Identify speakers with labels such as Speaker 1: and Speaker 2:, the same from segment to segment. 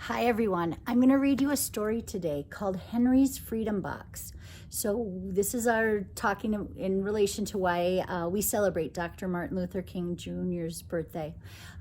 Speaker 1: Hi everyone, I'm going to read you a story today called Henry's Freedom Box. So this is our talking in relation to why we celebrate Dr. Martin Luther King Jr.'s birthday.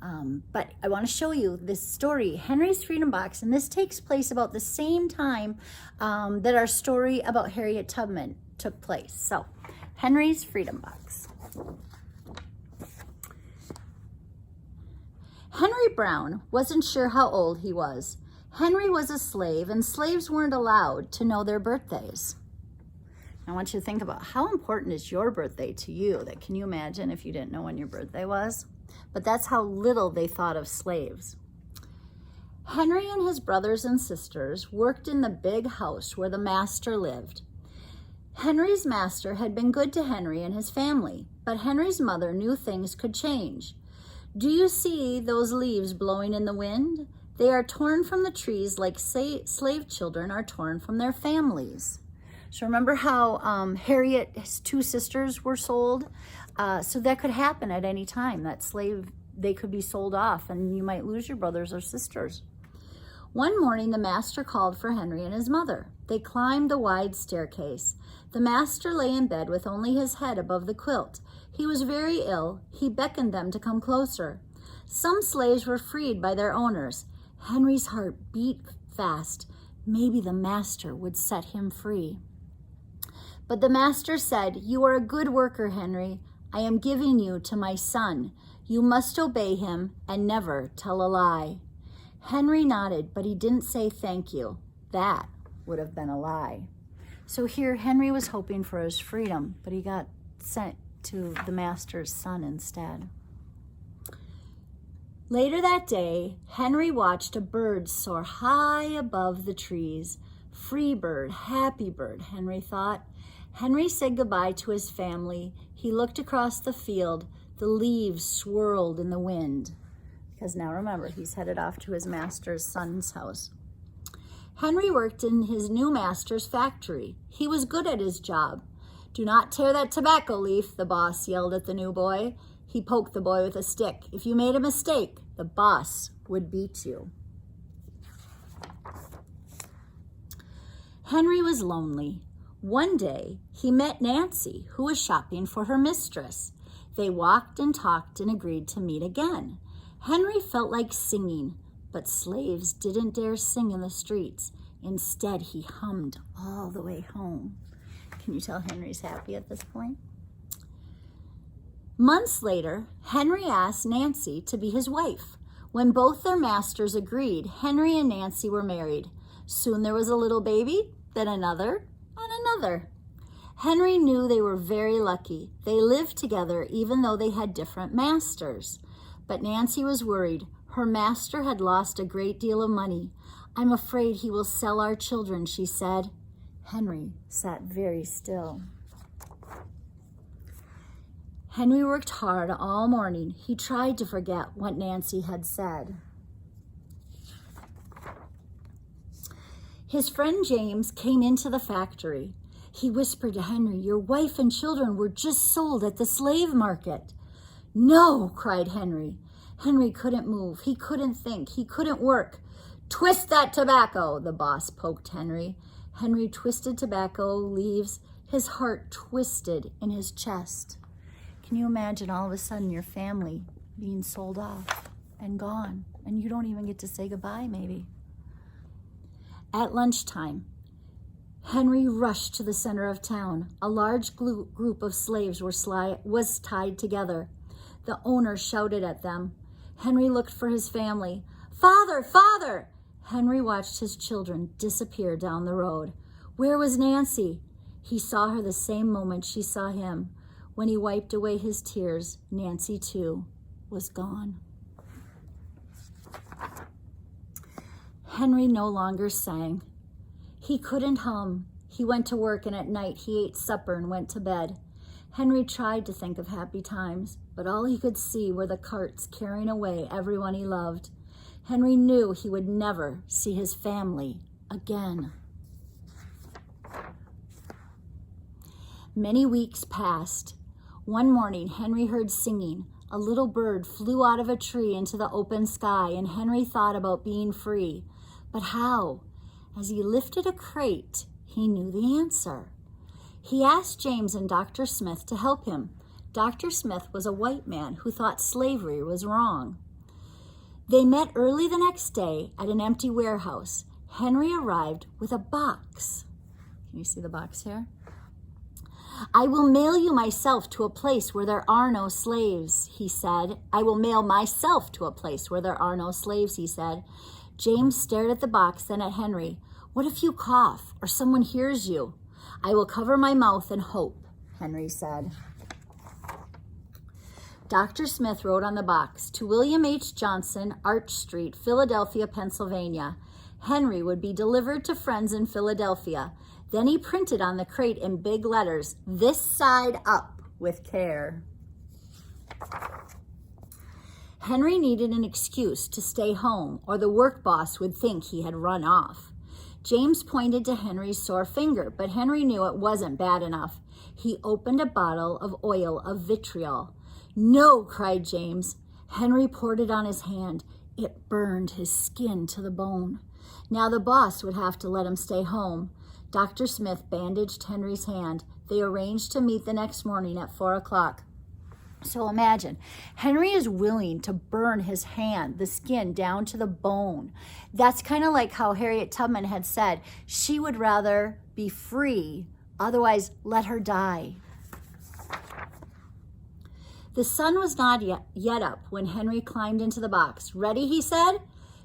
Speaker 1: But I want to show you this story, Henry's Freedom Box, and this takes place about the same time that our story about Harriet Tubman took place. So, Henry's Freedom Box. Henry Brown wasn't sure how old he was. Henry was a slave, and slaves weren't allowed to know their birthdays. I want you to think about how important is your birthday to you. Can you imagine if you didn't know when your birthday was? But that's how little they thought of slaves. Henry and his brothers and sisters worked in the big house where the master lived. Henry's master had been good to Henry and his family, but Henry's mother knew things could change. Do you see those leaves blowing in the wind? They are torn from the trees like slave children are torn from their families. So remember how Harriet's two sisters were sold? So that could happen at any time. That slave, they could be sold off and you might lose your brothers or sisters. One morning, the master called for Henry and his mother. They climbed the wide staircase. The master lay in bed with only his head above the quilt. He was very ill. He beckoned them to come closer. Some slaves were freed by their owners. Henry's heart beat fast. Maybe the master would set him free. But the master said, "You are a good worker, Henry. I am giving you to my son. You must obey him and never tell a lie." Henry nodded, but he didn't say thank you. That would have been a lie. So here, Henry was hoping for his freedom, but he got sent to the master's son instead. Later that day, Henry watched a bird soar high above the trees. Free bird, happy bird, Henry thought. Henry said goodbye to his family. He looked across the field. The leaves swirled in the wind. Because now remember, he's headed off to his master's son's house. Henry worked in his new master's factory. He was good at his job. "Do not tear that tobacco leaf," the boss yelled at the new boy. He poked the boy with a stick. If you made a mistake, the boss would beat you. Henry was lonely. One day, he met Nancy, who was shopping for her mistress. They walked and talked and agreed to meet again. Henry felt like singing, but slaves didn't dare sing in the streets. Instead, he hummed all the way home. Can you tell Henry's happy at this point? Months later, Henry asked Nancy to be his wife. When both their masters agreed, Henry and Nancy were married. Soon there was a little baby, then another, and another. Henry knew they were very lucky. They lived together even though they had different masters. But Nancy was worried. Her master had lost a great deal of money. "I'm afraid he will sell our children," she said. Henry sat very still. Henry worked hard all morning. He tried to forget what Nancy had said. His friend James came into the factory. He whispered to Henry, "Your wife and children were just sold at the slave market." "No," cried Henry. Henry couldn't move. He couldn't think. He couldn't work. "Twist that tobacco," the boss poked Henry. Henry twisted tobacco leaves. His heart twisted in his chest. Can you imagine all of a sudden your family being sold off and gone, and you don't even get to say goodbye maybe? At lunchtime, Henry rushed to the center of town. A large group of slaves was tied together. The owner shouted at them. Henry looked for his family. "Father, father!" Henry watched his children disappear down the road. Where was Nancy? He saw her the same moment she saw him. When he wiped away his tears, Nancy too was gone. Henry no longer sang. He couldn't hum. He went to work, and at night he ate supper and went to bed. Henry tried to think of happy times, but all he could see were the carts carrying away everyone he loved. Henry knew he would never see his family again. Many weeks passed. One morning, Henry heard singing. A little bird flew out of a tree into the open sky, and Henry thought about being free. But how? As he lifted a crate, he knew the answer. He asked James and Dr. Smith to help him. Dr. Smith was a white man who thought slavery was wrong. They met early the next day at an empty warehouse. Henry arrived with a box. Can you see the box here? I will mail you myself to a place where there are no slaves, he said. I will mail myself to a place where there are no slaves, he said. James stared at the box, then at Henry. What if you cough or someone hears you? I will cover my mouth and hope, Henry said. Dr. Smith wrote on the box, to William H. Johnson, Arch Street, Philadelphia, Pennsylvania. Henry would be delivered to friends in Philadelphia. Then he printed on the crate in big letters, this side up with care. Henry needed an excuse to stay home, or the work boss would think he had run off. James pointed to Henry's sore finger, but Henry knew it wasn't bad enough. He opened a bottle of oil of vitriol. No, cried James. Henry poured it on his hand. It burned his skin to the bone. Now the boss would have to let him stay home. Dr. Smith bandaged Henry's hand. They arranged to meet the next morning at 4 o'clock. So imagine, Henry is willing to burn his hand, the skin, down to the bone. That's kind of like how Harriet Tubman had said she would rather be free, otherwise let her die. The sun was not yet up when Henry climbed into the box. Ready, he said.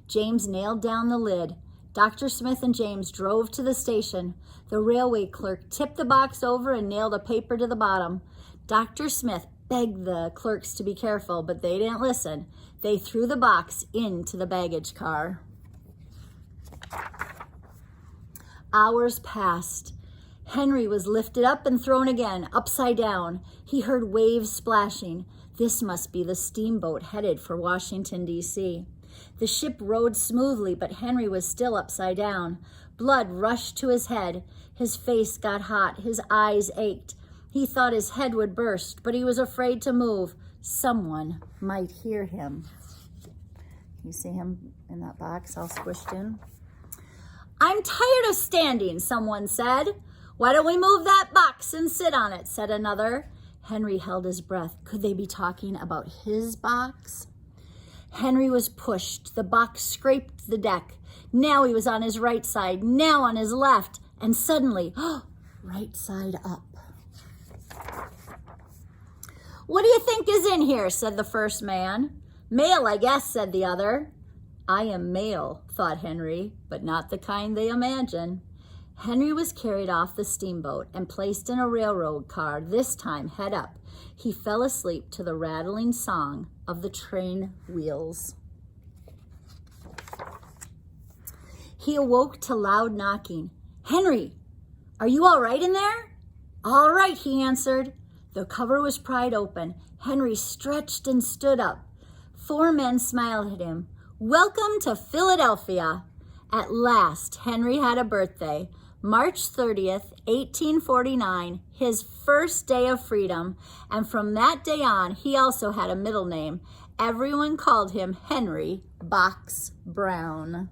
Speaker 1: James nailed down the lid. Dr. Smith and James drove to the station. The railway clerk tipped the box over and nailed a paper to the bottom. Dr. Smith begged the clerks to be careful, but they didn't listen. They threw the box into the baggage car. Hours passed. Henry was lifted up and thrown again, upside down. He heard waves splashing. This must be the steamboat headed for Washington, D.C. The ship rode smoothly, but Henry was still upside down. Blood rushed to his head. His face got hot. His eyes ached. He thought his head would burst, but he was afraid to move. Someone might hear him. You see him in that box all squished in? I'm tired of standing, someone said. Why don't we move that box and sit on it, said another. Henry held his breath. Could they be talking about his box? Henry was pushed. The box scraped the deck. Now he was on his right side, now on his left, and suddenly, right side up. What do you think is in here, said the first man. Mail, I guess, said the other. I am mail, thought Henry, but not the kind they imagine. Henry was carried off the steamboat and placed in a railroad car, this time head up. He fell asleep to the rattling song of the train wheels. He awoke to loud knocking. Henry, are you all right in there? All right, he answered. The cover was pried open. Henry stretched and stood up. 4 men smiled at him. Welcome to Philadelphia. At last, Henry had a birthday. March 30th, 1849, his first day of freedom, and from that day on, he also had a middle name. Everyone called him Henry Box Brown.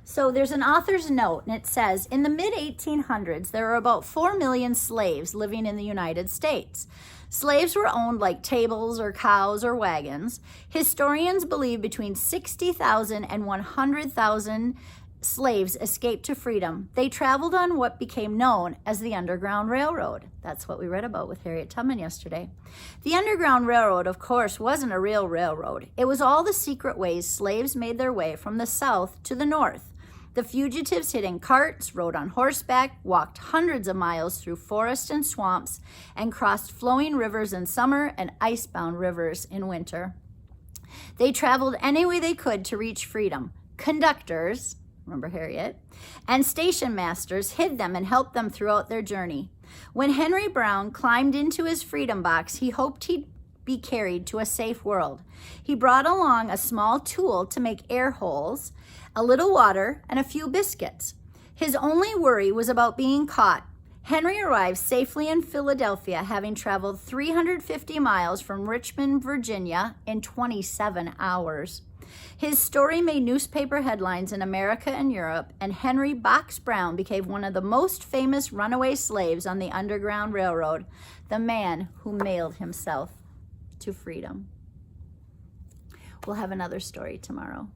Speaker 1: So there's an author's note, and it says, in the mid-1800s, there were about 4 million slaves living in the United States. Slaves were owned like tables or cows or wagons. Historians believe between 60,000 and 100,000 slaves escaped to freedom. They traveled on what became known as the Underground Railroad. That's what we read about with Harriet Tubman yesterday. The Underground Railroad, of course, wasn't a real railroad. It was all the secret ways slaves made their way from the south to the north. The fugitives hid in carts, rode on horseback, walked hundreds of miles through forests and swamps, and crossed flowing rivers in summer and icebound rivers in winter. They traveled any way they could to reach freedom. Conductors, remember Harriet, and station masters hid them and helped them throughout their journey. When Henry Brown climbed into his freedom box, he hoped he'd be carried to a safe world. He brought along a small tool to make air holes, a little water, and a few biscuits. His only worry was about being caught. Henry arrived safely in Philadelphia, having traveled 350 miles from Richmond, Virginia in 27 hours. His story made newspaper headlines in America and Europe, and Henry Box Brown became one of the most famous runaway slaves on the Underground Railroad, the man who mailed himself to freedom. We'll have another story tomorrow.